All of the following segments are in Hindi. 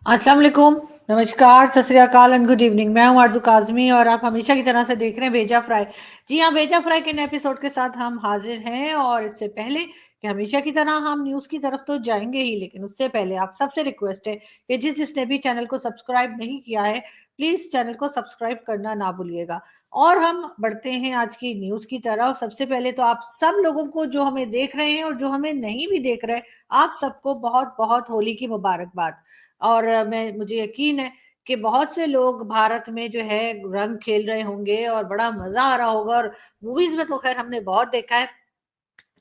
अस्सलाम वालेकुम, नमस्कार, सत श्री अकाल एंड गुड इवनिंग। मैं हूं आरज़ू काज़मी और आप हमेशा की तरह से देख रहे हैं भेजा फ्राई। जी हाँ, भेजा फ्राई के नए एपिसोड के साथ हम हाजिर हैं और इससे पहले कि हमेशा की तरह हम न्यूज़ की तरफ तो जाएंगे ही, लेकिन उससे पहले आप सबसे रिक्वेस्ट है कि जिसने भी चैनल को सब्सक्राइब नहीं किया है, प्लीज़ चैनल को सब्सक्राइब करना ना भूलिएगा। और हम बढ़ते हैं आज की न्यूज़ की तरफ। सबसे पहले तो आप सब लोगों को जो हमें देख रहे हैं और जो हमें नहीं भी देख रहे, आप सबको बहुत बहुत होली की मुबारकबाद। और मुझे यकीन है कि बहुत से लोग भारत में जो है रंग खेल रहे होंगे और बड़ा मजा आ रहा होगा। और मूवीज में तो खैर हमने बहुत देखा है,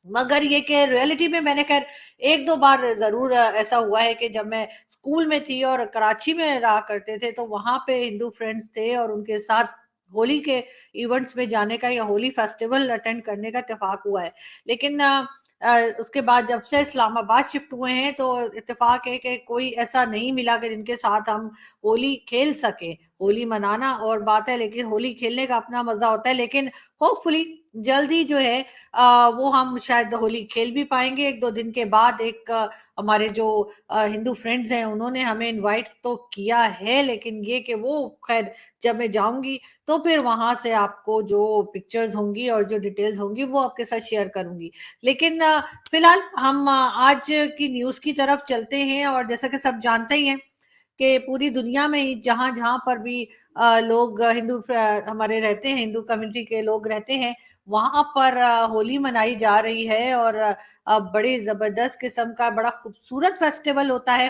मगर ये कि रियलिटी में मैंने खैर एक दो बार जरूर ऐसा हुआ है कि जब मैं स्कूल में थी और कराची में रहा करते थे, तो वहां पे हिंदू फ्रेंड्स थे और उनके साथ होली के इवेंट्स में जाने का या होली फेस्टिवल अटेंड करने का इत्तेफाक हुआ है। लेकिन उसके बाद जब से इस्लामाबाद शिफ्ट हुए हैं तो इत्तेफाक है कि कोई ऐसा नहीं मिला कि जिनके साथ हम होली खेल सके। होली मनाना और बात है, लेकिन होली खेलने का अपना मजा होता है। लेकिन होपफुली जल्दी जो है वो हम शायद होली खेल भी पाएंगे एक दो दिन के बाद। एक हमारे जो हिंदू फ्रेंड्स हैं उन्होंने हमें इनवाइट तो किया है, लेकिन ये कि वो खैर जब मैं जाऊंगी तो फिर वहां से आपको जो पिक्चर्स होंगी और जो डिटेल्स होंगी वो आपके साथ शेयर करूंगी। लेकिन फिलहाल हम आज की न्यूज की तरफ चलते हैं। और जैसा कि सब जानते ही हैं कि पूरी दुनिया में ही जहां जहां पर भी लोग हमारे रहते हैं, हिंदू कम्युनिटी के लोग रहते हैं, वहां पर होली मनाई जा रही है। और बड़ी जबरदस्त किस्म का बड़ा खूबसूरत फेस्टिवल होता है।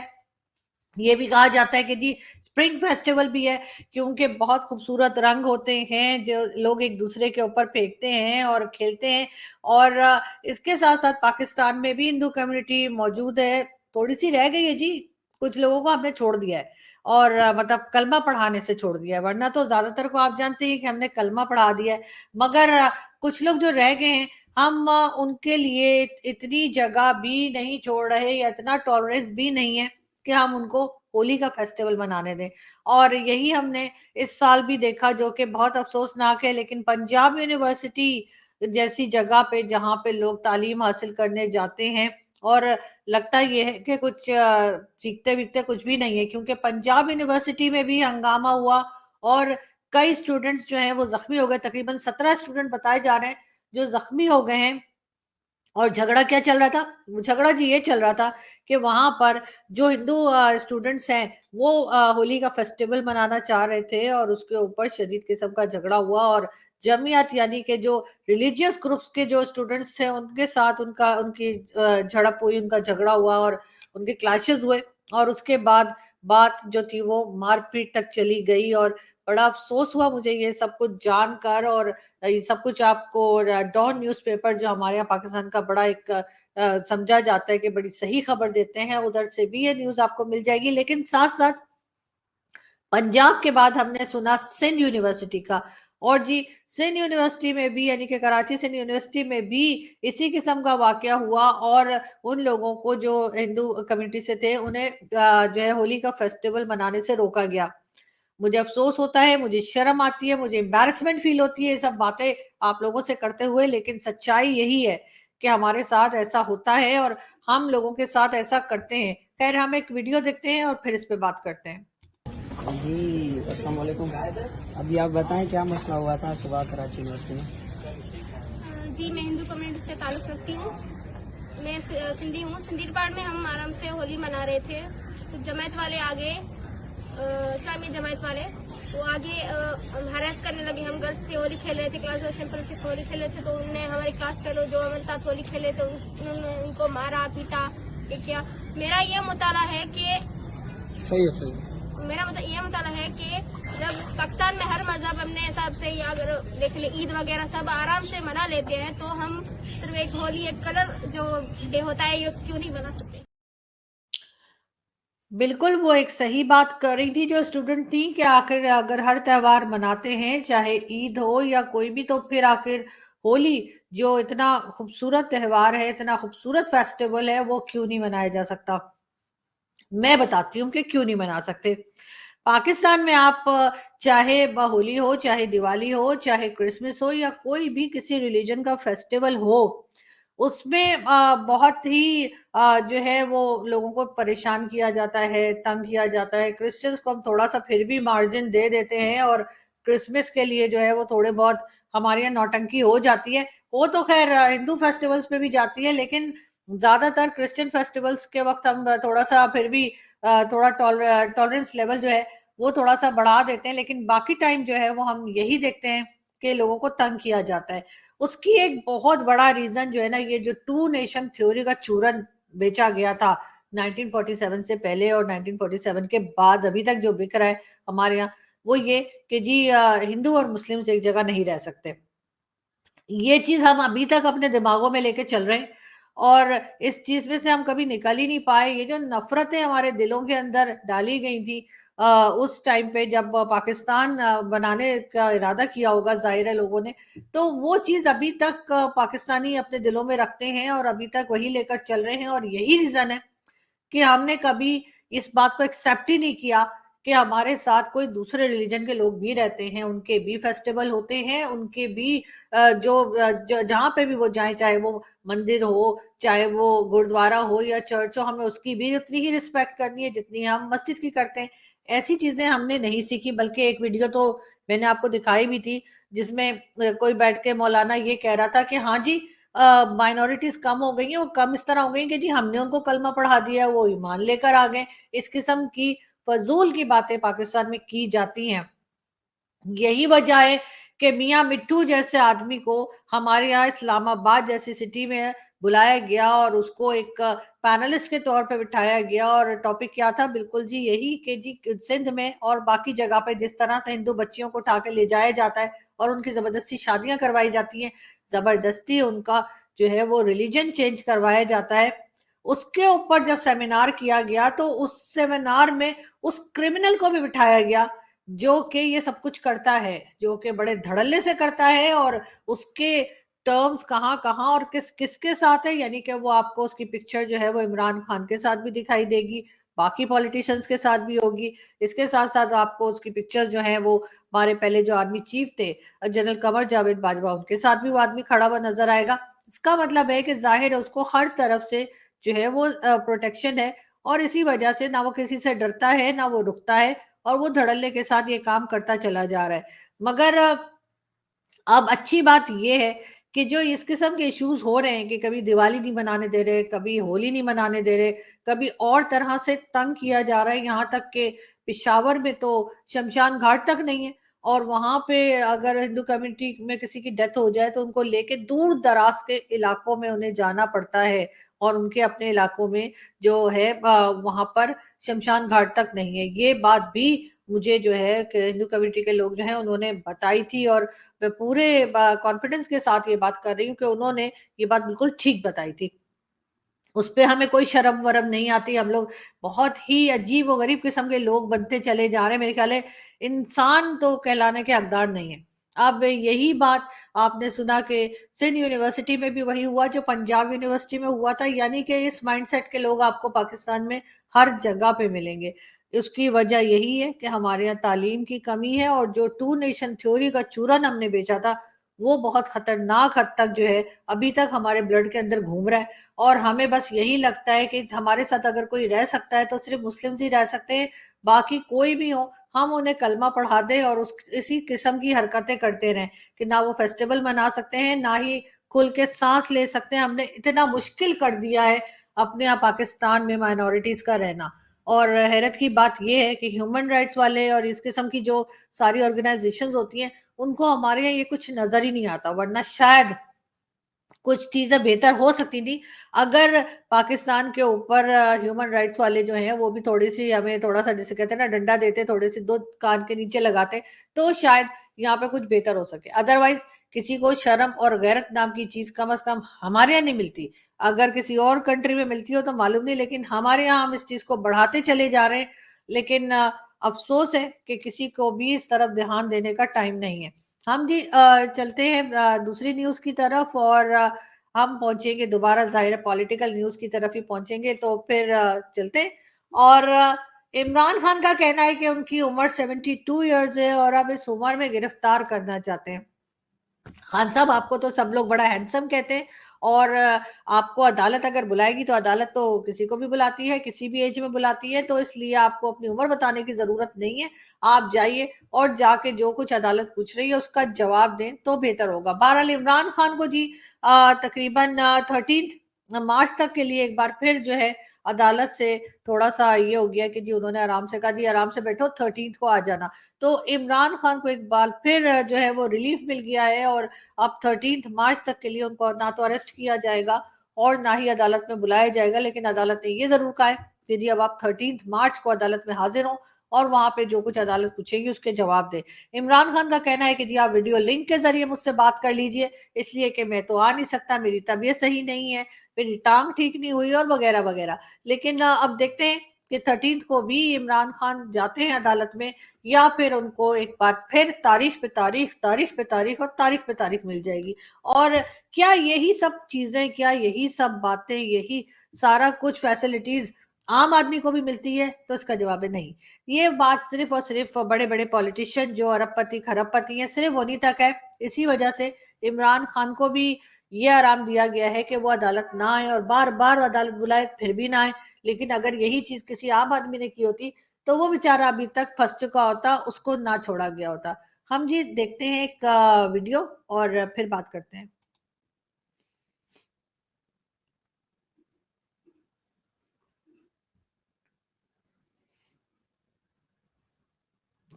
ये भी कहा जाता है कि जी स्प्रिंग फेस्टिवल भी है, क्योंकि बहुत खूबसूरत रंग होते हैं जो लोग एक दूसरे के ऊपर फेंकते हैं और खेलते हैं। और इसके साथ साथ पाकिस्तान में भी हिंदू कम्युनिटी मौजूद है। थोड़ी सी रह गई है जी, कुछ लोगों को हमने छोड़ दिया है। और मतलब कलमा पढ़ाने से छोड़ दिया है, वरना तो ज्यादातर को आप जानते हैं कि हमने कलमा पढ़ा दिया है। मगर कुछ लोग जो रह गए हैं, हम उनके लिए इतनी जगह भी नहीं छोड़ रहे या इतना टॉलरेंस भी नहीं है कि हम उनको होली का फेस्टिवल मनाने दें। और यही हमने इस साल भी देखा, जो कि बहुत अफसोसनाक है। लेकिन पंजाब यूनिवर्सिटी जैसी जगह पे जहाँ पे लोग तालीम हासिल करने जाते हैं, और लगता ये है कि कुछ सीखते वीखते कुछ भी नहीं है, क्योंकि पंजाब यूनिवर्सिटी में भी हंगामा हुआ और कई स्टूडेंट्स जो हैं वो जख्मी हो गए। तकरीबन 17 स्टूडेंट बताए जा रहे हैं जो जख्मी हो गए हैं। और झगड़ा क्या चल रहा था? झगड़ा जी ये चल रहा था कि वहां पर जो हिंदू स्टूडेंट्स हैं वो होली का फेस्टिवल मनाना चाह रहे थे और उसके ऊपर शदीद किस्म का झगड़ा हुआ। और जमीयत यानी कि जो रिलीजियस ग्रुप्स के जो स्टूडेंट्स थे उनके साथ उनकी झड़प हुई, उनका झगड़ा हुआ और उनके क्लैशेस हुए। और उसके बाद बात जो थी वो मारपीट तक चली गई। और बड़ा अफसोस हुआ मुझे ये सब कुछ जानकर। और ये सब कुछ आपको डॉन न्यूज़पेपर जो हमारे यहाँ पाकिस्तान का बड़ा एक समझा जाता है कि बड़ी सही खबर देते हैं, उधर से भी ये न्यूज़ आपको मिल जाएगी। लेकिन साथ साथ पंजाब के बाद हमने सुना सिंध यूनिवर्सिटी का। और जी सिंध यूनिवर्सिटी में भी यानी कि कराची सिंध यूनिवर्सिटी में भी इसी किस्म का वाकया हुआ। और उन लोगों को जो हिंदू कम्युनिटी से थे उन्हें जो है होली का फेस्टिवल मनाने से रोका गया। मुझे अफ़सोस होता है, मुझे शर्म आती है, मुझे एम्बैरेसमेंट फ़ील होती है ये सब बातें आप लोगों से करते हुए। लेकिन सच्चाई यही है कि हमारे साथ ऐसा होता है और हम लोगों के साथ ऐसा करते हैं। खैर हम एक वीडियो देखते हैं और फिर इस पे बात करते हैं। जी अस्सलाम वालेकुम। अभी आप बताएं क्या मसला हुआ था सुबह कराची यूनिवर्सिटी में। जी मैं हिंदू कम्युनिटी से ताल्लुक़ रखती हूँ। मैं सिंधी हूँ। सिंधी डिपार्ट में हम आराम से होली मना रहे थे, तो जमायत वाले आगे, इस्लामी जमायत वाले वो आगे हरास करने लगे। हम गर्ल्स थे, होली खेल रहे थे, क्लास में सिंपल सिर्फ होली खेल रहे थे, तो उन्होंने हमारे क्लास फेलो जो हमारे साथ होली खेले थे उन्होंने उनको मारा पीटा। ये किया। मेरा ये मुताला है कि सही है, सही है। मेरा मतलब ये मुताला है कि जब पाकिस्तान में हर मजहब अपने हिसाब से, या अगर देख ले ईद वगैरह सब आराम से मना लेते हैं, तो हम सिर्फ एक होली, एक कलर जो डे होता है, ये क्यों नहीं मना सकते? बिल्कुल, वो एक सही बात कर रही थी जो स्टूडेंट थी कि आखिर अगर हर त्योहार मनाते हैं, चाहे ईद हो या कोई भी, तो फिर आखिर होली जो इतना खूबसूरत त्योहार है, इतना खूबसूरत फेस्टिवल है, वो क्यों नहीं मनाया जा सकता? मैं बताती हूँ कि क्यों नहीं मना सकते। पाकिस्तान में आप चाहे होली हो, चाहे दिवाली हो, चाहे क्रिसमस हो या कोई भी किसी रिलीजन का फेस्टिवल हो, उसमें बहुत ही जो है वो लोगों को परेशान किया जाता है, तंग किया जाता है। क्रिश्चियंस को हम थोड़ा-सा फिर भी मार्जिन दे देते हैं और क्रिसमस के लिए जो है वो थोड़े बहुत हमारे यहाँ नौटंकी हो जाती है। वो तो ख़ैर हिंदू फेस्टिवल्स पे भी जाती है, लेकिन ज़्यादातर क्रिश्चियन फेस्टिवल्स के वक़्त हम थोड़ा-सा फिर भी थोड़ा टॉलरेंस लेवल जो है वो थोड़ा-सा बढ़ा देते हैं, लेकिन बाकी टाइम जो है वो हम यही देखते हैं कि लोगों को तंग किया जाता है। उसकी एक बहुत बड़ा रीज़न जो है ना, ये जो टू नेशन थ्योरी का चूरन बेचा गया था 1947 से पहले और 1947 के बाद अभी तक जो बिक रहा है हमारे यहाँ, वो ये कि जी हिंदू और मुस्लिम्स एक जगह नहीं रह सकते। ये चीज़ हम अभी तक अपने दिमागों में लेके चल रहे हैं और इस चीज़ में से हम कभी निकल ही नहीं पाए। ये जो नफ़रतें हमारे दिलों के अंदर डाली गई थी उस टाइम पे जब पाकिस्तान बनाने का इरादा किया होगा ज़ाहिर है लोगों ने, तो वो चीज़ अभी तक पाकिस्तानी अपने दिलों में रखते हैं और अभी तक वही लेकर चल रहे हैं और यही रीज़न है कि हमने कभी इस बात को एक्सेप्ट ही नहीं किया कि हमारे साथ कोई दूसरे रिलीजन के लोग भी रहते हैं, उनके भी फेस्टिवल होते हैं, उनके भी जहाँ पे भी वो जाएँ, चाहे वो मंदिर हो, चाहे वो गुरुद्वारा हो या चर्च हो, हमें उसकी भी उतनी ही रिस्पेक्ट करनी है जितनी हम मस्जिद की करते हैं। ऐसी चीज़ें हमने नहीं सीखी, बल्कि एक वीडियो तो मैंने आपको दिखाई भी थी जिसमें कोई बैठ के मौलाना ये कह रहा था कि हाँ जी, माइनॉरिटीज कम हो गई हैं, वो कम इस तरह हो गई हैं कि जी हमने उनको कलमा पढ़ा दिया है, वो ईमान लेकर आ गए। इस किस्म की फजूल की बातें पाकिस्तान में की जाती हैं। यही वजह है कि मियाँ मिट्ठू जैसे आदमी को हमारे यहाँ इस्लामाबाद जैसी सिटी में बुलाया गया और उसको एक पैनलिस्ट के तौर पे बिठाया गया और टॉपिक क्या था? बिल्कुल जी यही कि जी सिंध में और बाकी जगह पे जिस तरह से हिंदू बच्चियों को उठा के ले जाया जाता है और उनकी ज़बरदस्ती शादियाँ करवाई जाती हैं, ज़बरदस्ती उनका जो है वो रिलिजन चेंज करवाया जाता है। उसके ऊपर जब सेमिनार किया गया तो उस सेमिनार में उस क्रिमिनल को भी बिठाया गया जो कि ये सब कुछ करता है, जो कि बड़े धड़ल्ले से करता है और उसके टर्म्स कहाँ-कहाँ और किसके साथ है, यानी कि वो आपको उसकी पिक्चर जो है वो इमरान खान के साथ भी दिखाई देगी, बाकी पॉलिटिशियंस के साथ भी होगी। इसके साथ-साथ आपको उसकी पिक्चर्स जो हैं वो हमारे पहले जो आर्मी चीफ थे जनरल कमर जावेद बाजवा उनके साथ भी वो आदमी खड़ा हुआ नज़र आएगा। इसका मतलब है कि ज़ाहिर है उसको हर तरफ से जो है वो प्रोटेक्शन है और इसी वजह से ना वो किसी से डरता है, ना वो रुकता है और वो धड़ल्ले के साथ ये काम करता चला जा रहा है। मगर अब अच्छी बात ये है कि जो इस किस्म के इश्यूज़ हो रहे हैं कि कभी दिवाली नहीं मनाने दे रहे, कभी होली नहीं मनाने दे रहे, कभी और तरह से तंग किया जा रहा है, यहाँ तक कि पेशावर में तो शमशान घाट तक नहीं है और वहाँ पे अगर हिंदू कम्युनिटी में किसी की डेथ हो जाए तो उनको लेके दूर-दराज के इलाकों में उन्हें जाना पड़ता है और उनके अपने इलाकों में जो है वहाँ पर शमशान घाट तक नहीं है। ये बात भी मुझे जो है कि हिंदू कम्युनिटी के लोग जो हैं उन्होंने बताई थी और मैं पूरे कॉन्फिडेंस के साथ ये बात कर रही हूँ कि उन्होंने ये बात बिल्कुल ठीक बताई थी। उसपे हमें कोई शर्म-वर्म नहीं आती, हम लोग बहुत ही अजीब और गरीब किस्म के लोग बनते चले जा रहे हैं, मेरे ख्याल है इंसान तो कहलाने के हकदार नहीं है। अब यही बात आपने सुना कि सिंध यूनिवर्सिटी में भी वही हुआ जो पंजाब यूनिवर्सिटी में हुआ था, यानी कि इस माइंडसेट के लोग आपको पाकिस्तान में हर जगह पे मिलेंगे। उसकी वजह यही है कि हमारे यहाँ तालीम की कमी है और जो टू नेशन थ्योरी का चूरन हमने बेचा था, वो बहुत खतरनाक हद तक जो है अभी तक हमारे ब्लड के अंदर घूम रहा है और हमें बस यही लगता है कि हमारे साथ अगर कोई रह सकता है तो सिर्फ मुस्लिम्स ही रह सकते हैं, बाकी कोई भी हो हम उन्हें कलमा पढ़ा दें और उस इसी किस्म की हरकतें करते रहें कि ना वो फेस्टिवल मना सकते हैं, ना ही खुल के सांस ले सकते हैं। हमने इतना मुश्किल कर दिया है अपने यहाँ पाकिस्तान में माइनॉरिटीज का रहना और हैरत की बात ये है कि ह्यूमन राइट्स वाले और इस किस्म की जो सारी ऑर्गेनाइजेशंस होती हैं उनको हमारे यहाँ ये कुछ नजर ही नहीं आता, वरना शायद कुछ चीज़ें बेहतर हो सकती थी, अगर पाकिस्तान के ऊपर ह्यूमन राइट्स वाले जो हैं, वो भी थोड़ी-सी हमें थोड़ा-सा जिसे कहते हैं ना डंडा देते, थोड़े-से 2 कान के नीचे लगाते, तो शायद यहाँ पे कुछ बेहतर हो सके। अदरवाइज़ किसी को शर्म और गैरत नाम की चीज़ कम से कम हमारे यहाँ नहीं मिलती। अगर किसी और कंट्री में मिलती हो तो मालूम नहीं, लेकिन हमारे यहाँ हम इस चीज़ को बढ़ाते चले जा रहे हैं। लेकिन अफ़सोस है कि किसी को भी इस तरफ ध्यान देने का टाइम नहीं है। हम जी चलते हैं दूसरी न्यूज़ की तरफ और हम पहुँचेंगे दोबारा ज़ाहिर है पॉलिटिकल न्यूज़ की तरफ ही पहुँचेंगे तो फिर चलते हैं और इमरान खान का कहना है कि उनकी उम्र 72 इयर्स है और अब इस उम्र में गिरफ्तार करना चाहते हैं। खान साहब आपको तो सब लोग बड़ा हैंडसम कहते हैं और आपको अदालत अगर बुलाएगी तो अदालत तो किसी को भी बुलाती है, किसी भी एज में बुलाती है, तो इसलिए आपको अपनी उम्र बताने की ज़रूरत नहीं है। आप जाइए और जाके जो कुछ अदालत पूछ रही है उसका जवाब दें तो बेहतर होगा। बहरहाल इमरान खान को जी तकरीबन 13 मार्च तक के लिए एक बार फिर जो है अदालत से थोड़ा-सा ये हो गया कि जी उन्होंने आराम से कहा जी आराम से बैठो 13 को आ जाना। तो इमरान खान को एक बार फिर जो है वो रिलीफ मिल गया है और अब 13 मार्च तक के लिए उनको ना तो अरेस्ट किया जाएगा और ना ही अदालत में बुलाया जाएगा। लेकिन अदालत ने ये ज़रूर कहा है कि जी अब आप 13 मार्च को अदालत में हाज़िर हों और वहाँ पे जो कुछ अदालत पूछेगी उसके जवाब दें। इमरान खान का कहना है कि जी आप वीडियो लिंक के ज़रिए मुझसे बात कर लीजिए, इसलिए कि मैं तो आ नहीं सकता, मेरी तबीयत सही नहीं है, मेरी टाँग ठीक नहीं हुई और वगैरह-वगैरह। लेकिन अब देखते हैं कि 13 को भी इमरान खान जाते हैं अदालत में या फिर उनको एक बार फिर तारीख पे तारीख, तारीख पे तारीख और तारीख पे तारीख मिल जाएगी। और क्या यही सब चीज़ें, क्या यही सब बातें, यही सारा कुछ फैसिलिटीज़ आम आदमी को भी मिलती है? तो इसका जवाब है नहीं। ये बात सिर्फ़ और सिर्फ़ बड़े-बड़े पॉलिटिशियन जो अरबपति, खरबपति हैं, सिर्फ़ उन्हीं तक है। इसी वजह से इमरान खान को भी ये आराम दिया गया है कि वो अदालत ना आए और बार-बार अदालत बुलाए फिर भी ना आए। लेकिन अगर यही चीज़ किसी आम आदमी ने की होती, तो वो बेचारा अभी तक फँस चुका होता, उसको ना छोड़ा गया होता। हम जी देखते हैं एक वीडियो और फिर बात करते हैं।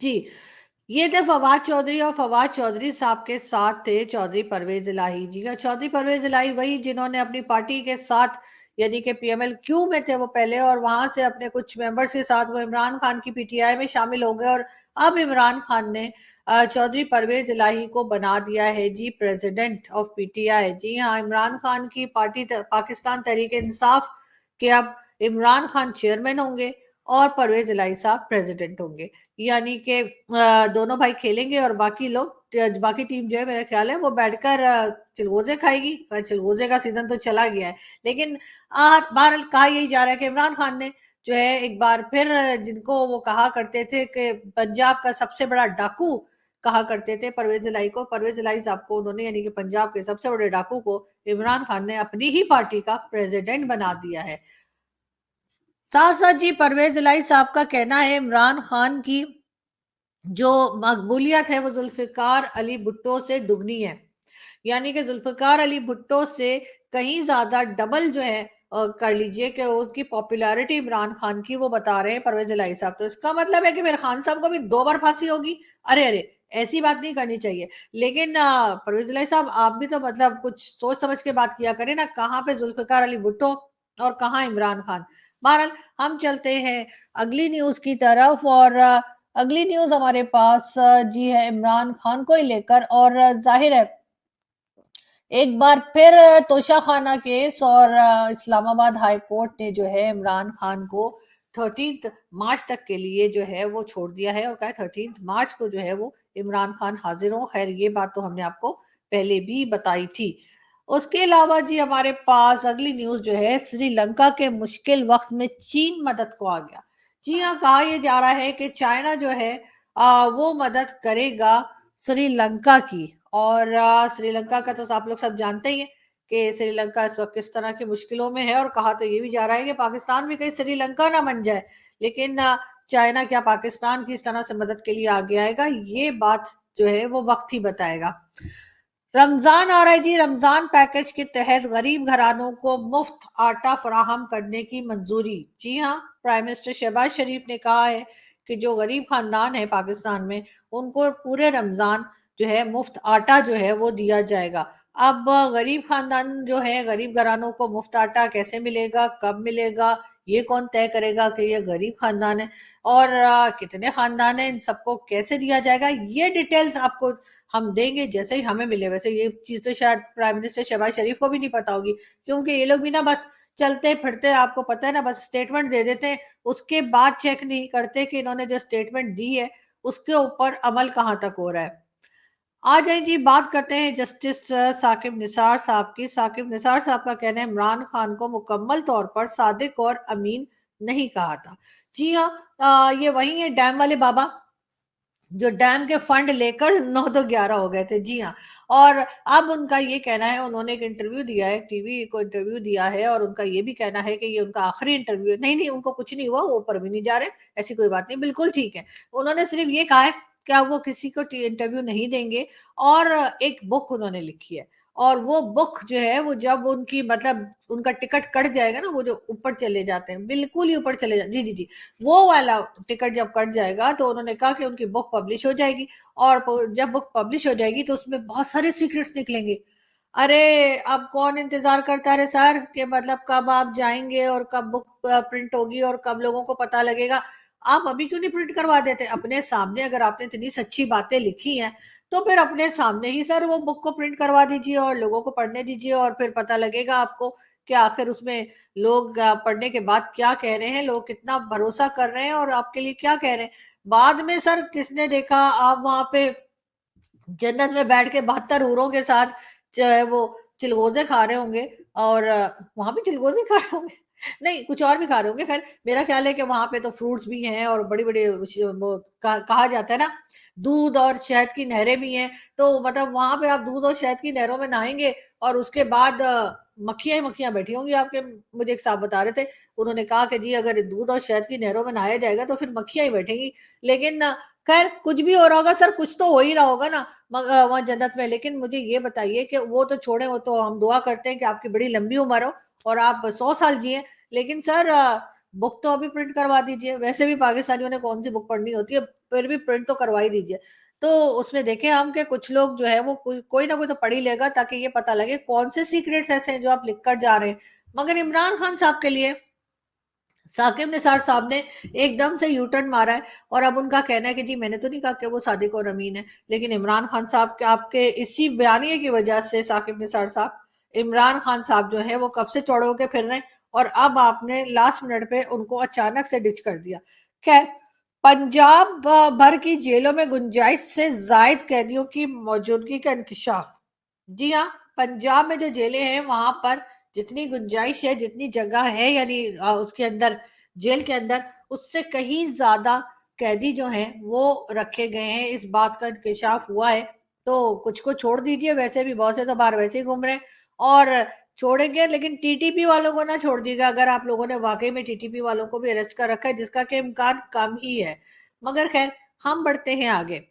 जी, ये थे फवाद चौधरी और फवाद चौधरी साहब के साथ थे चौधरी परवेज़ इलाही जी। और चौधरी परवेज़ इलाही वही जिन्होंने अपनी पार्टी के साथ यानी कि पीएमएल-क्यू में थे वो पहले और वहाँ से अपने कुछ मेंबर्स के साथ वो इमरान खान की पीटीआई में शामिल हो गए और अब इमरान खान ने चौधरी परवेज़ इलाही को बना दिया है जी प्रेज़िडेंट ऑफ पीटीआई। जी हाँ, इमरान खान की पार्टी पाकिस्तान तहरीक-ए-इंसाफ के अब इमरान खान चेयरमैन होंगे और परवेज़ इलाही साहब प्रेज़िडेंट होंगे। यानी कि दोनों भाई खेलेंगे और बाकी लोग बाकी टीम जो है मेरा ख्याल है वो बैठकर चिलगोज़े खाएगी। चिलगोज़े का सीज़न तो चला गया है। लेकिन बहरहाल कहा यही जा रहा है कि इमरान खान ने जो है एक बार फिर जिनको वो कहा करते थे कि पंजाब का सबसे बड़ा डाकू कहा करते थे परवेज़ इलाही को, परवेज़ इलाही साहब को उन्होंने यानी कि पंजाब के सबसे बड़े डाकू को इमरान खान ने अपनी ही पार्टी का प्रेज़िडेंट बना दिया है। साथ-साथ जी परवेज़ इलाही साहब का कहना है इमरान खान की जो मकबूलियत है वो ज़ुल्फ़िकार अली भुट्टो से दुगनी है। यानी कि ज़ुल्फ़िकार अली भुट्टो से कहीं ज़्यादा डबल जो है कर लीजिए कि उसकी पॉपुलैरिटी इमरान खान की वो बता रहे हैं परवेज़ इलाही साहब। तो इसका मतलब है कि मेरे खान साहब को भी 2 बार फांसी होगी? अरे, अरे! ऐसी बात नहीं करनी चाहिए। लेकिन परवेज़ इलाही साहब आप भी तो मतलब कुछ सोच समझ के बात किया करें ना, कहाँ पे ज़ुल्फ़िकार अली भुट्टो और कहाँ इमरान खान। बहरहाल हम चलते हैं अगली न्यूज़ की तरफ और अगली न्यूज़ हमारे पास जी है इमरान खान को ही लेकर और ज़ाहिर है एक बार फिर तोशाखाना केस और इस्लामाबाद हाई कोर्ट ने जो है इमरान खान को 13 मार्च तक के लिए जो है वो छोड़ दिया है और कहा है 13 मार्च को जो है वो इमरान खान हाजिर हो। खैर ये बात तो हमने आपको पहले भी बताई थी। उसके अलावा जी हमारे पास अगली न्यूज़ जो है श्रीलंका के मुश्किल वक्त में चीन मदद को आ गया। जी हाँ, कहा यह जा रहा है कि चाइना जो है वो मदद करेगा श्रीलंका की और श्रीलंका का तो आप लोग सब जानते ही हैं कि श्रीलंका इस वक्त किस तरह की मुश्किलों में है और कहा तो ये भी जा रहा है कि पाकिस्तान भी कहीं श्रीलंका ना बन जाए। लेकिन चाइना क्या पाकिस्तान की इस तरह से मदद के लिए आगे आएगा, ये बात जो है वो वक्त ही बताएगा। रमजान आ रहा है जी, रमजान पैकेज के तहत गरीब घरानों को मुफ्त आटा फराहम करने की मंजूरी। जी हाँ, प्राइम मिनिस्टर शहबाज शरीफ ने कहा है कि जो गरीब खानदान है पाकिस्तान में उनको पूरे रमजान जो है मुफ्त आटा जो है वो दिया जाएगा। अब गरीब खानदान जो है गरीब घरानों को मुफ्त आटा कैसे मिलेगा, कब मिलेगा, ये कौन तय करेगा कि ये गरीब खानदान है और कितने खानदान है, इन सबको कैसे दिया जाएगा, ये डिटेल्स आपको हम देंगे जैसे ही हमें मिले। वैसे ये चीज़ तो शायद प्राइम मिनिस्टर शहबाज शरीफ को भी नहीं पता होगी क्योंकि ये लोग भी ना बस चलते-फिरते आपको पता है ना बस स्टेटमेंट दे देते हैं, उसके बाद चेक नहीं करते कि इन्होंने जो स्टेटमेंट दी है, उसके ऊपर अमल कहाँ तक हो रहा है। आ जाइए जी बात करते हैं जस्टिस साकिब निसार साहब की। साकिब निसार साहब का कहना है इमरान खान को मुकम्मल तौर पर सादिक और अमीन नहीं कहा था। जी हाँ, ये वही है डैम वाले बाबा जो डैम के फंड लेकर 9 तो 11 हो गए थे। जी हाँ। और अब उनका ये कहना है, उन्होंने एक इंटरव्यू दिया है, टीवी को इंटरव्यू दिया है, और उनका ये भी कहना है कि ये उनका आखिरी इंटरव्यू है। नहीं, नहीं, उनको कुछ नहीं हुआ, वो ऊपर भी नहीं जा रहे, ऐसी कोई बात नहीं, बिल्कुल ठीक है। उन्होंने सिर्फ ये कहा है कि अब वो किसी को इंटरव्यू नहीं देंगे, और एक बुक उन्होंने लिखी है, और वो बुक जो है वो जब उनकी मतलब उनका टिकट कट जाएगा ना, वो जो ऊपर चले जाते हैं, बिल्कुल ही ऊपर चले जाते, जी जी जी, वो वाला टिकट जब कट जाएगा तो उन्होंने कहा कि उनकी बुक पब्लिश हो जाएगी, और जब बुक पब्लिश हो जाएगी तो उसमें बहुत सारे सीक्रेट्स निकलेंगे। अरे अब कौन इंतजार करता है सर कि मतलब कब आप जाएंगे और कब बुक प्रिंट होगी और कब लोगों को पता लगेगा। आप अभी क्यों नहीं प्रिंट करवा देते अपने सामने? अगर आपने इतनी सच्ची बातें लिखी हैं तो फिर अपने सामने ही सर वो बुक को प्रिंट करवा दीजिए और लोगों को पढ़ने दीजिए, और फिर पता लगेगा आपको कि आखिर उसमें लोग पढ़ने के बाद क्या कह रहे हैं, लोग कितना भरोसा कर रहे हैं और आपके लिए क्या कह रहे हैं। बाद में सर किसने देखा आप वहां पे जन्नत में बैठ के 72 हूरों के साथ जो है वो चिलगोजे खा रहे होंगे, और वहां भी चिलगोजे खा रहे होंगे, नहीं कुछ और भी खा रहे होंगे। खैर मेरा ख्याल है कि वहां पे तो फ्रूट्स भी हैं और बड़ी बड़ी वो कहा जाता है ना, दूध और शहद की नहरें भी हैं। तो मतलब वहां पे आप दूध और शहद की नहरों में नहाएंगे और उसके बाद मक्खियां ही मक्खियां बैठी होंगी आपके। मुझे एक साहब बता रहे थे, उन्होंने कहा कि जी अगर दूध और शहद की नहरों में नहाया जाएगा तो फिर मक्खियां ही बैठेंगी। लेकिन खैर कुछ भी हो रहा होगा सर, कुछ तो हो ही रहा होगा ना वहां जन्नत में। लेकिन मुझे ये बताइए कि वो तो छोड़े, वो तो हम दुआ करते हैं कि आपकी बड़ी लंबी उम्र हो और आप 100 साल जिए। लेकिन सर बुक तो अभी प्रिंट करवा दीजिए। वैसे भी पाकिस्तानियों ने कौन सी बुक पढ़नी होती है, फिर भी प्रिंट तो करवा ही दीजिए। तो उसमें देखें हम कि कुछ लोग जो है वो कोई ना कोई तो पढ़ ही लेगा, ताकि ये पता लगे कौन से सीक्रेट्स ऐसे हैं जो आप लिख कर जा रहे हैं। मगर इमरान खान साहब के लिए साकिब निसार साहब ने एकदम से यू टर्न मारा है, और अब उनका कहना है कि जी मैंने तो नहीं कहा कि वो सादिक और अमीन है, लेकिन इमरान खान साहब के आपके इसी बयानिए की वजह से साकिब निसार साहब, इमरान खान साहब जो है वो कब से चौड़े होके फिर रहे हैं, और अब आपने लास्ट मिनट पे उनको अचानक से डिच कर दिया। खैर पंजाब भर की जेलों में गुंजाइश से जायद कैदियों की मौजूदगी का इंकशाफ। जी हाँ, पंजाब में जो जेलें हैं वहां पर जितनी गुंजाइश है, जितनी जगह है, यानी उसके अंदर जेल के अंदर उससे कहीं ज्यादा कैदी जो हैं वो रखे गए हैं। इस बात का इंकशाफ हुआ है। तो कुछ को छोड़ दीजिए, वैसे भी बहुत से तो बाहर वैसे ही घूम रहे हैं, और छोड़ेंगे लेकिन टीटीपी वालों को ना छोड़ दीजिएगा, अगर आप लोगों ने वाकई में टीटीपी वालों को भी अरेस्ट कर रखा है, जिसका कि इम्कान कम ही है। मगर खैर हम बढ़ते हैं आगे।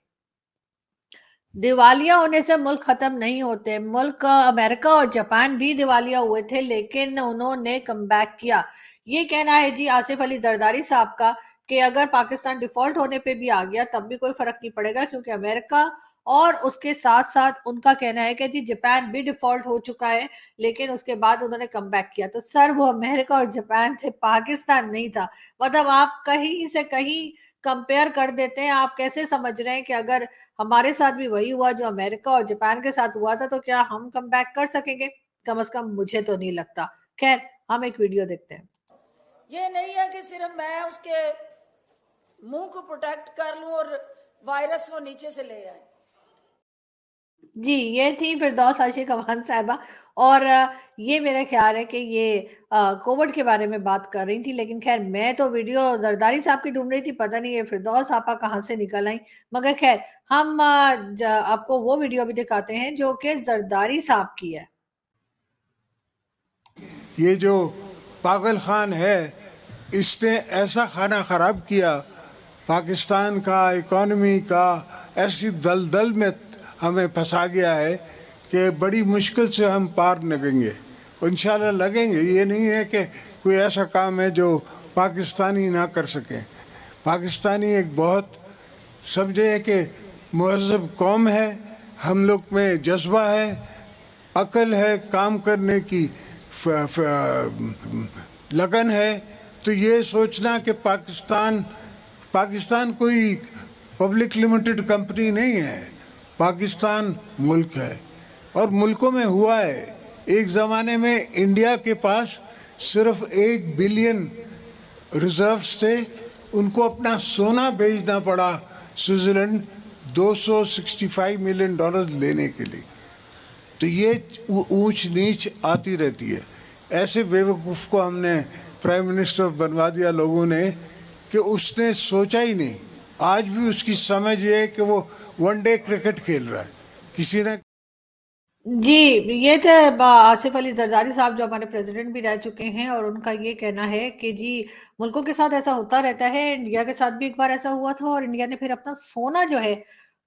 दिवालिया होने से मुल्क खत्म नहीं होते। मुल्क अमेरिका और जापान भी दिवालिया हुए थे लेकिन उन्होंने कमबैक किया। ये कहना है जी आसिफ अली जरदारी साहब का कि अगर पाकिस्तान डिफॉल्ट होने पे भी आ गया तब भी कोई फर्क नहीं पड़ेगा, क्योंकि अमेरिका और उसके साथ साथ उनका कहना है कि जी जापान भी डिफॉल्ट हो चुका है लेकिन उसके बाद उन्होंने कमबैक किया। तो सर वो अमेरिका और जापान थे, पाकिस्तान नहीं था। मतलब आप कहीं से कहीं कंपेयर कर देते हैं। आप कैसे समझ रहे हैं कि अगर हमारे साथ भी वही हुआ जो अमेरिका और जापान के साथ हुआ था तो क्या हम कम बैक कर सकेंगे? कम से कम मुझे तो नहीं लगता। खैर हम एक वीडियो देखते हैं। ये नहीं है कि सिर्फ मैं उसके मुंह को प्रोटेक्ट कर लूं और वायरस वो नीचे से ले आए। जी ये थी फिरदौस आशिक अवान साहिबा, और ये मेरा ख्याल है कि ये कोविड के बारे में बात कर रही थी। लेकिन खैर मैं तो वीडियो जरदारी साहब की ढूंढ रही थी, पता नहीं ये फिरदौस आपा कहाँ से निकल आई। मगर खैर हम आपको वो वीडियो भी दिखाते हैं जो कि जरदारी साहब की है। ये जो पागल खान है इसने ऐसा खाना खराब किया पाकिस्तान का, इकोनॉमी का, ऐसी दलदल में हमें फंसा गया है कि बड़ी मुश्किल से हम पार लगेंगे। इंशाल्लाह लगेंगे। ये नहीं है कि कोई ऐसा काम है जो पाकिस्तानी ना कर सके। पाकिस्तानी एक बहुत समझे कि मुहज़्ज़ब कौम है, हम लोग में जज्बा है, अकल है, काम करने की लगन है। तो ये सोचना कि पाकिस्तान कोई पब्लिक लिमिटेड कंपनी नहीं है, पाकिस्तान मुल्क है और मुल्कों में हुआ है। एक ज़माने में इंडिया के पास सिर्फ 1 बिलियन रिजर्व्स थे, उनको अपना सोना बेचना पड़ा स्विट्ज़रलैंड $265 मिलियन लेने के लिए। तो ये ऊंच नीच आती रहती है। ऐसे बेवकूफ़ को हमने प्राइम मिनिस्टर बनवा दिया लोगों ने कि उसने सोचा ही नहीं। आज भी उसकी समझ ये है कि वो वनडे क्रिकेट खेल रहा है। किसी ने जी, ये थे आसिफ अली जरदारी साहब, जो हमारे प्रेसिडेंट भी रह चुके हैं, और उनका ये कहना है कि जी मुल्कों के साथ ऐसा होता रहता है। इंडिया के साथ भी एक बार ऐसा हुआ था, और इंडिया ने फिर अपना सोना जो है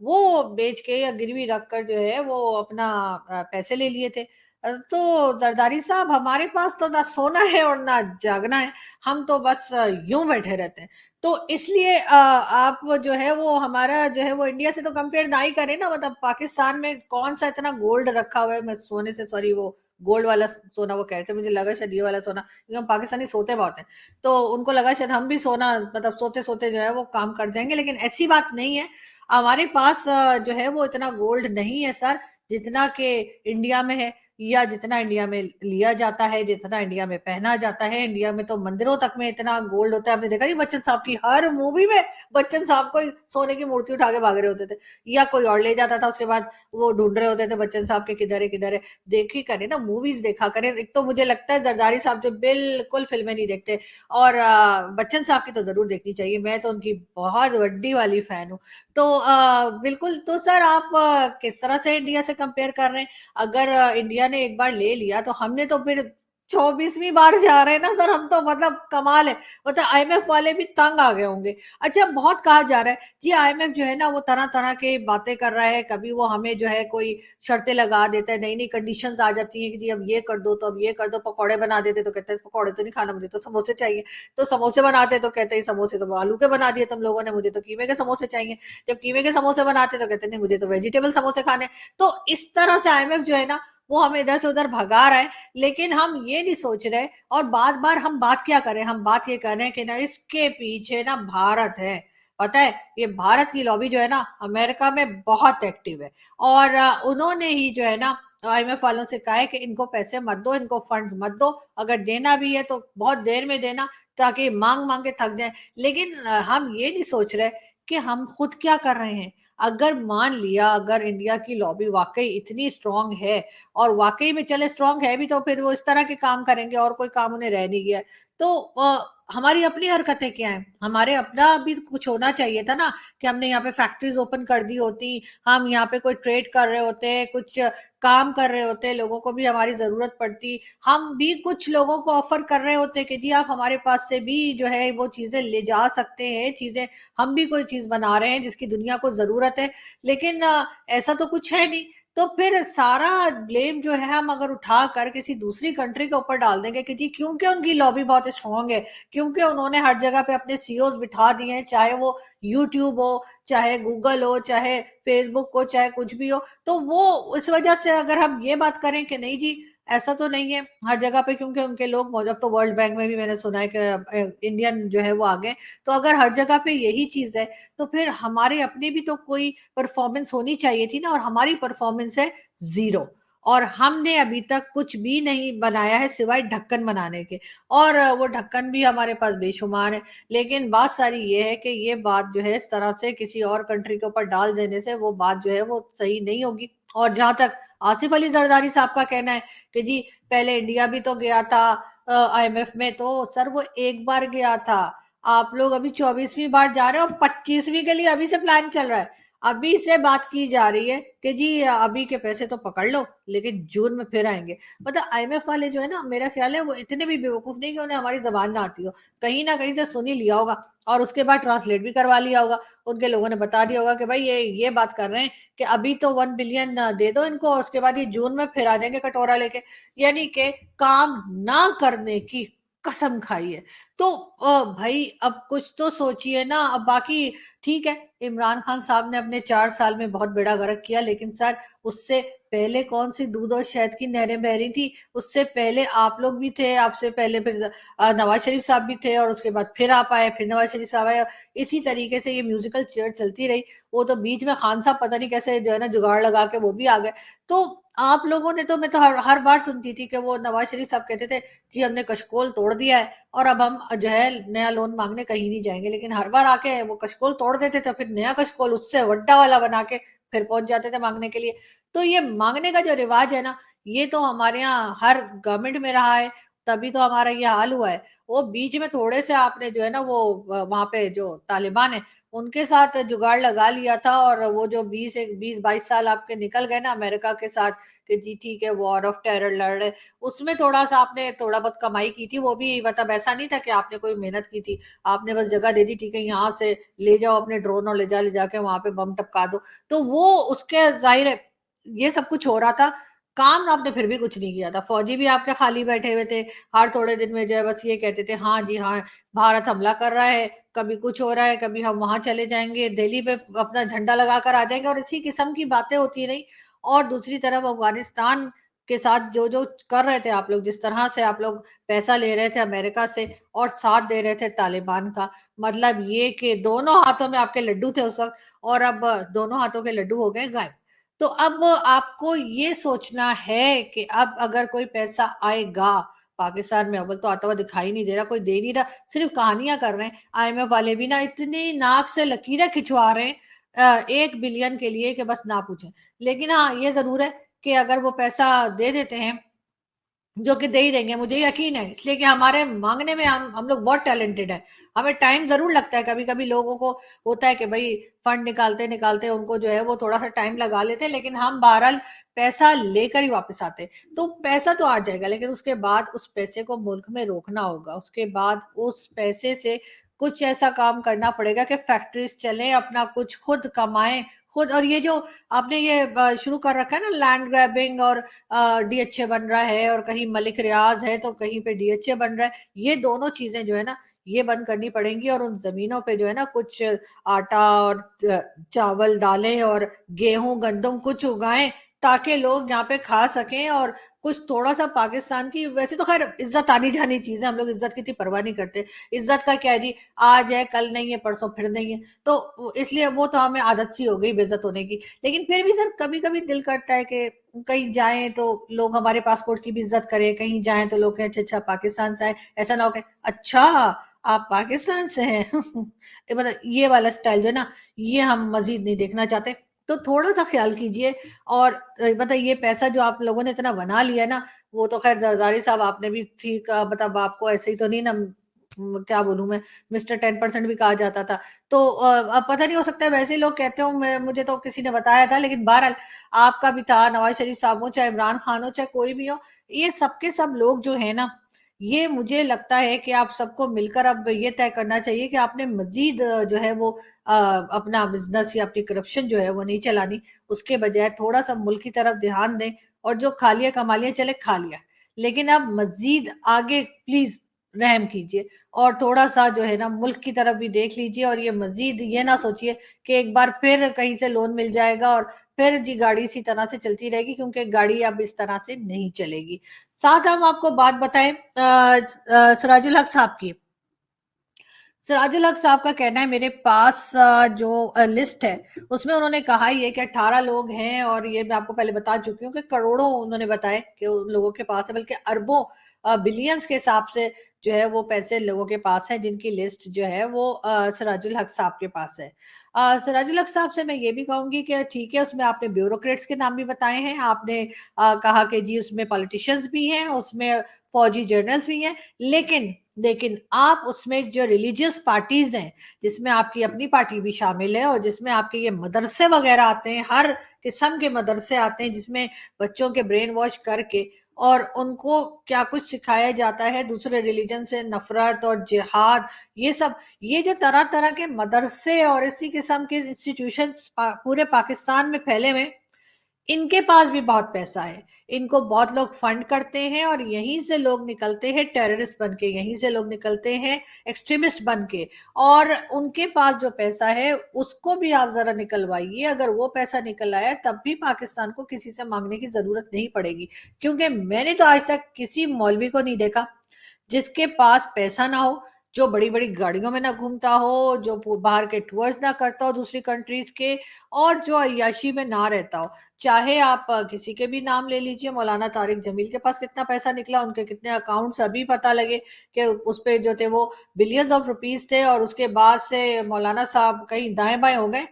वो बेच के या गिरवी रख कर जो है वो अपना पैसे ले लिए थे। तो जरदारी साहब, हमारे पास तो ना सोना है और ना जागना है, हम तो बस यूं बैठे रहते हैं। तो इसलिए आप जो है वो हमारा जो है वो इंडिया से तो कंपेयर ना ही करें ना। मतलब पाकिस्तान में कौन सा इतना गोल्ड रखा हुआ है, मैं सोने से सॉरी, वो गोल्ड वाला सोना वो कह रहे थे, मुझे लगा शायद ये वाला सोना, क्योंकि हम पाकिस्तानी सोते बहुत हैं, तो उनको लगा शायद हम भी सोना मतलब सोते सोते जो है वो काम कर जाएंगे, लेकिन ऐसी बात नहीं है। हमारे पास जो है वो इतना गोल्ड नहीं है सर, जितना कि इंडिया में है, या जितना इंडिया में लिया जाता है, जितना इंडिया में पहना जाता है। इंडिया में तो मंदिरों तक में इतना गोल्ड होता है। आपने देखा नहीं बच्चन साहब की हर मूवी में बच्चन साहब को सोने की मूर्ति उठा के भाग रहे होते थे, या कोई और ले जाता था, उसके बाद वो ढूंढ रहे होते थे बच्चन साहब के किधर है किधर है। देखी करें ना, मूवीज देखा करें। एक तो मुझे लगता है जरदारी साहब जो बिल्कुल फिल्में नहीं देखते, और बच्चन साहब की तो जरूर देखनी चाहिए, मैं तो उनकी बहुत बड़ी वाली फैन हूँ। तो बिल्कुल। तो सर आप किस तरह से इंडिया से कंपेयर कर रहे हैं? अगर इंडिया ने एक बार ले लिया तो हमने तो फिर 24वीं बार जा रहे हैं ना सर, हम तो मतलब कमाल है। मतलब आईएमएफ वाले भी तंग आ गए होंगे। अच्छा, बहुत कहा जा रहा है जी आईएमएफ जो है ना वो तरह तरह के बातें कर रहा है, कभी वो हमें जो है कोई शर्तें लगा देता है, नई नई कंडीशंस आ जाती हैं कि जी अब ये कर दो, तो अब ये कर दो। पकौड़े बना देते तो कहते हैं पकौड़े तो नहीं खाना, मुझे तो समोसे चाहिए। तो समोसे बनाते तो कहते हैं समोसे तो आलू के बना दिए तुम लोगों ने, मुझे तो कीमे के समोसे चाहिए। जब कीमे के समोसे बनाते तो कहते नहीं, मुझे तो वेजिटेबल समोसे खाने। तो इस तरह से आईएमएफ जो है ना वो हमें इधर से उधर भगा रहा है, लेकिन हम ये नहीं सोच रहे। और बार बार हम बात क्या करें, हम बात ये कर रहे हैं कि ना इसके पीछे ना भारत है। पता है, ये भारत की लॉबी जो है ना अमेरिका में बहुत एक्टिव है, और उन्होंने ही जो है ना आईएमएफ वालों से कहा है कि इनको पैसे मत दो, इनको फंड्स मत दो, अगर देना भी है तो बहुत देर में देना, ताकि मांग मांग के थक जाए। लेकिन हम ये नहीं सोच रहे कि हम खुद क्या कर रहे हैं। अगर मान लिया अगर इंडिया की लॉबी वाकई इतनी स्ट्रांग है, और वाकई में चले स्ट्रांग है भी, तो फिर वो इस तरह के काम करेंगे, और कोई काम उन्हें रह नहीं गया है। तो हमारी अपनी हरकतें क्या हैं? हमारे अपना भी कुछ होना चाहिए था ना, कि हमने यहाँ पे फैक्ट्रीज ओपन कर दी होती, हम यहाँ पे कोई ट्रेड कर रहे होते, कुछ काम कर रहे होते, लोगों को भी हमारी जरूरत पड़ती, हम भी कुछ लोगों को ऑफर कर रहे होते कि जी आप हमारे पास से भी जो है वो चीजें ले जा सकते हैं, चीजें हम भी कोई चीज बना रहे हैं जिसकी दुनिया को जरूरत है। लेकिन ऐसा तो कुछ है नहीं। तो फिर सारा ब्लेम जो है हम अगर उठा कर किसी दूसरी कंट्री के ऊपर डाल देंगे कि जी क्योंकि उनकी लॉबी बहुत स्ट्रांग है, क्योंकि उन्होंने हर जगह पे अपने सीईओज बिठा दिए हैं, चाहे वो यूट्यूब हो, चाहे गूगल हो, चाहे फेसबुक हो, चाहे कुछ भी हो, तो वो इस वजह से अगर हम ये बात करें कि नहीं जी ऐसा तो नहीं है हर जगह पे, क्योंकि उनके लोग मौजूद। अब तो वर्ल्ड बैंक में भी मैंने सुना है कि इंडियन जो है वो आ गए। तो अगर हर जगह पे यही चीज है, तो फिर हमारे अपने भी तो कोई परफॉर्मेंस होनी चाहिए थी ना, और हमारी परफॉर्मेंस है जीरो। और हमने अभी तक कुछ भी नहीं बनाया है सिवाय ढक्कन बनाने के, और वो ढक्कन भी हमारे पास बेशुमार है। लेकिन बात सारी ये है कि ये बात जो है इस तरह से किसी और कंट्री के ऊपर डाल देने से वो बात जो है वो सही नहीं होगी। और जहां तक आसिफ अली जरदारी साहब का कहना है कि जी पहले इंडिया भी तो गया था आईएमएफ में, तो सर वो एक बार गया था। आप लोग अभी 24वीं बार जा रहे हो, और 25वीं के लिए अभी से प्लान चल रहा है। अभी से बात की जा रही है कि जी अभी के पैसे तो पकड़ लो, लेकिन जून में फिर आएंगे। मतलब आईएमएफ वाले जो है ना, मेरा ख्याल है वो इतने भी बेवकूफ नहीं कि उन्हें हमारी जबान ना आती हो, कहीं ना कहीं से सुन ही लिया होगा, और उसके बाद ट्रांसलेट भी करवा लिया होगा। उनके लोगों ने बता दिया होगा कि भाई ये बात कर रहे हैं कि अभी तो 1 बिलियन दे दो इनको, और उसके बाद ये जून में फिर आ जाएंगे कटोरा लेके। यानी कि काम ना करने की कसम खाई है। तो भाई अब कुछ तो सोचिए ना। अब बाकी ठीक है, इमरान खान साहब ने अपने 4 साल में बहुत बेड़ा गर्क किया, लेकिन सर उससे पहले कौन सी दूध और शहद की नहरें बह रही थी? उससे पहले आप लोग भी थे, आपसे पहले फिर नवाज शरीफ साहब भी थे, और उसके बाद फिर आप आए, फिर नवाज शरीफ साहब आए। इसी तरीके से ये म्यूजिकल चेयर चलती रही। वो तो बीच में खान साहब पता नहीं कैसे जो है ना जुगाड़ लगा के वो भी आ गए। तो आप लोगों ने तो, मैं तो हर बार सुनती थी कि वो नवाज शरीफ साहब कहते थे जी हमने कशकोल तोड़ दिया है, और अब हम जो है नया लोन मांगने कहीं नहीं जाएंगे। लेकिन हर बार आके वो कशकोल तोड़ देते थे, फिर नया कशकोल उससे वड्डा वाला बना के फिर पहुंच जाते थे मांगने के लिए। तो ये मांगने का जो रिवाज है ना, ये तो हमारे यहाँ हर गवर्नमेंट में रहा है, तभी तो हमारा ये हाल हुआ है। वो बीच में थोड़े से आपने जो है ना वो वहां पे जो तालिबान है उनके साथ जुगाड़ लगा लिया था और वो जो 20-22 साल आपके निकल गए ना अमेरिका के साथ कि जी ठीक है वॉर ऑफ टेरर लड़ रहे, उसमें थोड़ा-सा आपने थोड़ा बहुत कमाई की थी, वो भी मतलब ऐसा नहीं था कि आपने कोई मेहनत की थी। आपने बस जगह दे दी, ठीक है यहाँ से ले जाओ अपने ड्रोन और ले जाके वहाँ पे बम टपका दो। तो वो उसके ज़ाहिर है ये सब कुछ हो रहा था, काम आपने फिर भी कुछ नहीं किया था। फौजी भी आपके खाली बैठे हुए थे, हर थोड़े दिन में जो है बस ये कहते थे, हाँ जी, हाँ, भारत हमला कर रहा है, कभी कुछ हो रहा है, कभी हम वहाँ चले जाएँगे, दिल्ली पे अपना झंडा लगाकर आ जाएँगे और इसी किस्म की बातें होती रहीं। और दूसरी तरफ अफ़गानिस्तान के साथ जो-जो कर रहे थे आप लोग, जिस तरह से आप लोग पैसा ले रहे थे अमेरिका से और साथ दे रहे थे तालिबान का, मतलब ये कि दोनों हाथों में आपके लड्डू थे उस वक़्त और अब दोनों हाथों के लड्डू हो गए गायब। तो अब आपको ये सोचना है कि अब अगर कोई पैसा आएगा पाकिस्तान में, अव्वल तो आता हुआ दिखाई नहीं दे रहा, कोई दे नहीं रहा, सिर्फ कहानियां कर रहे हैं। आईएमएफ वाले भी ना इतनी नाक से लकीरें खिंचवा रहे हैं 1 बिलियन के लिए कि बस ना पूछें। लेकिन हाँ ये जरूर है कि अगर वो पैसा दे देते हैं, जो कि दे ही देंगे, मुझे यकीन है, इसलिए कि हमारे माँगने में हम लोग बहुत टैलेंटेड हैं। हमें टाइम ज़रूर लगता है, कभी-कभी लोगों को होता है कि भई फंड निकालते-निकालते उनको जो है वो थोड़ा-सा टाइम लगा लेते हैं, लेकिन हम बहरहाल पैसा लेकर ही वापस आते हैं। तो पैसा तो आ जाएगा, लेकिन उसके बाद उस पैसे को मुल्क में रोकना होगा। उसके बाद उस पैसे से कुछ ऐसा काम करना पड़ेगा कि फैक्ट्रीज़ चलें, अपना कुछ खुद कमाएँ, खुद। और ये जो आपने ये शुरू कर रखा है ना लैंड ग्रैबिंग और डीएचए बन रहा है और कहीं मलिक रियाज है तो कहीं पे डीएचए बन रहा है। ये दोनों चीज़ें जो है ना, ये बंद करनी पड़ेंगी और उन ज़मीनों पे जो है ना कुछ आटा और चावल, दालें और गेहूँ, गंदम कुछ उगाएँ ताकि लोग यहाँ पे खा सकें और कुछ थोड़ा-सा पाकिस्तान की। वैसे तो ख़ैर इज़्ज़त आनी-जानी चीज़ है, हम लोग इज़्ज़त की इतनी परवाह नहीं करते। इज़्ज़त का क्या है जी, आज है, कल नहीं है, परसों फिर नहीं है। तो इसलिए वो तो हमें आदत सी हो गई बेइज़्ज़त होने की। लेकिन फिर भी सर कभी-कभी दिल करता है कि कहीं जाएँ तो लोग हमारे पासपोर्ट की भी इज़्ज़त करें, कहीं जाएँ तो लोग कहें अच्छा-अच्छा पाकिस्तान से आए, ऐसा ना हो कि अच्छा आप पाकिस्तान से हैं। ये मतलब ये वाला स्टाइल जो है ना, ये हम मज़ीद नहीं देखना चाहते। तो थोड़ा-सा ख़्याल कीजिए और मतलब ये पैसा जो आप लोगों ने इतना बना लिया है ना, वो तो ख़ैर ज़रदारी साहब आपने भी ठीक मतलब आपको ऐसे ही तो नहीं ना क्या बोलूँ मैं, मिस्टर 10% भी कहा जाता था। तो अब पता नहीं हो सकता है वैसे ही लोग कहते हों, मैं मुझे तो किसी ने बताया था, लेकिन बहरहाल आपका भी था, नवाज़ शरीफ साहब हो, चाहे इमरान खान हो, चाहे कोई भी हो, ये सब के सब लोग जो हैं ना, ये मुझे लगता है कि आप सबको मिलकर अब ये तय करना चाहिए कि आपने मज़ीद जो है वो अपना बिज़नेस या अपनी करप्शन जो है वो नहीं चलानी। उसके बजाय थोड़ा-सा मुल्क की तरफ ध्यान दें और जो खा लिया, कमा लिया, चले खा लिया। लेकिन अब मज़ीद आगे प्लीज़ रहम कीजिए और थोड़ा-सा जो है ना मुल्क की तरफ भी देख लीजिए और ये मज़ीद ये ना सोचिए कि एक बार फिर कहीं से लोन मिल जाएगा और फिर जी गाड़ी इसी तरह से चलती रहेगी, क्योंकि गाड़ी अब इस तरह से नहीं चलेगी। साथ हम आपको बात बताएँ सिराजुल हक साहब की। सिराजुल हक साहब का कहना है मेरे पास जो लिस्ट है उसमें उन्होंने कहा ही है कि 18 लोग हैं और ये मैं आपको पहले बता चुकी हूँ कि करोड़ों उन्होंने बताए कि उन लोगों के पास है, बल्कि अरबों बिलियंस के हिसाब से जो है वो पैसे लोगों के पास है, जिनकी लिस्ट जो है वो सिराजुल हक साहब के पास है। सिराजुल हक साहब से मैं ये भी कहूंगी कि ठीक है उसमें आपने ब्यूरोक्रेट्स के नाम भी बताए हैं, आपने कहा कि जी उसमें पॉलिटिशियंस भी हैं, उसमें फौजी जर्नल्स भी हैं, लेकिन लेकिन आप उसमें जो रिलीजियस पार्टीज हैं, जिसमें आपकी अपनी पार्टी भी शामिल है और जिसमें आपके ये मदरसे वगैरह आते हैं, हर किस्म के मदरसे आते हैं जिसमें बच्चों के ब्रेन वॉश करके और उनको क्या कुछ सिखाया जाता है दूसरे रिलीजन से नफरत और जिहाद, ये सब, ये जो तरह तरह के मदरसे और इसी किस्म के इंस्टीट्यूशंस पूरे पाकिस्तान में फैले हुए हैं, इनके पास भी बहुत पैसा है, इनको बहुत लोग फंड करते हैं और यहीं से लोग निकलते हैं टेररिस्ट बन के, यहीं से लोग निकलते हैं एक्सट्रीमिस्ट बन के। और उनके पास जो पैसा है उसको भी आप जरा निकलवाइए, अगर वो पैसा निकल आया तब भी पाकिस्तान को किसी से मांगने की जरूरत नहीं पड़ेगी, क्योंकि मैंने तो आज तक किसी मौलवी को नहीं देखा जिसके पास पैसा ना हो, जो बड़ी-बड़ी गाड़ियों में ना घूमता हो, जो बाहर के टूर्स ना करता हो दूसरी कंट्रीज के और जो अय्याशी में ना रहता हो। चाहे आप किसी के भी नाम ले लीजिए, मौलाना तारिक जमील के पास कितना पैसा निकला, उनके कितने अकाउंट्स अभी पता लगे कि उस पे जो थे वो बिलियंस ऑफ रुपीस थे और उसके बाद से मौलाना साहब कहीं दाएं-बाएं हो गए।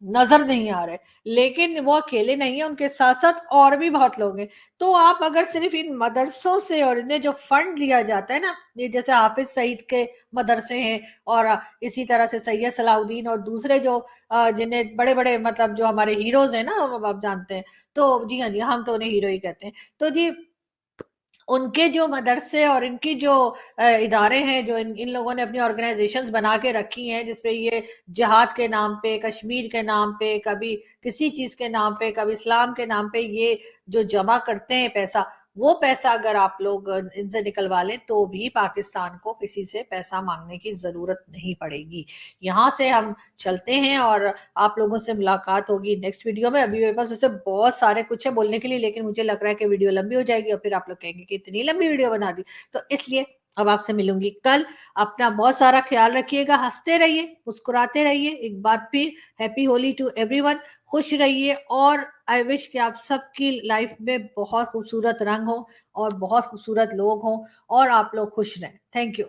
नजर नहीं आ रहे, लेकिन वो अकेले नहीं है, उनके साथ साथ और भी बहुत लोग हैं। तो आप अगर सिर्फ इन मदरसों से और इन्हें जो फंड लिया जाता है ना, ये जैसे हाफिज सईद के मदरसे हैं और इसी तरह से सैयद सलाउद्दीन और दूसरे जो जिन्हें बड़े बड़े मतलब जो हमारे हीरोज हैं ना, वो आप जानते हैं। तो जी हाँ जी, हम तो उन्हें हीरो ही कहते हैं। तो जी उनके जो मदरसे और इनकी जो इदारे हैं, जो इन लोगों ने अपनी ऑर्गेनाइजेशंस बना के रखी हैं, जिसपे ये जिहाद के नाम पे, कश्मीर के नाम पे, कभी किसी चीज के नाम पे, कभी इस्लाम के नाम पे ये जो जमा करते हैं पैसा, वो पैसा अगर आप लोग इनसे निकलवा लें तो भी पाकिस्तान को किसी से पैसा मांगने की जरूरत नहीं पड़ेगी। यहाँ से हम चलते हैं और आप लोगों से मुलाकात होगी नेक्स्ट वीडियो में। अभी मेरे पास वैसे बहुत सारे कुछ है बोलने के लिए, लेकिन मुझे लग रहा है कि वीडियो लंबी हो जाएगी और फिर आप लोग कहेंगे कि इतनी लंबी वीडियो बना दी, तो इसलिए अब आपसे मिलूंगी कल। अपना बहुत सारा ख्याल रखिएगा, हंसते रहिए, मुस्कुराते रहिए। एक बार फिर हैप्पी होली टू एवरीवन, खुश रहिए और आई विश कि आप सबकी लाइफ में बहुत खूबसूरत रंग हो और बहुत खूबसूरत लोग हों और आप लोग खुश रहें। Thank you.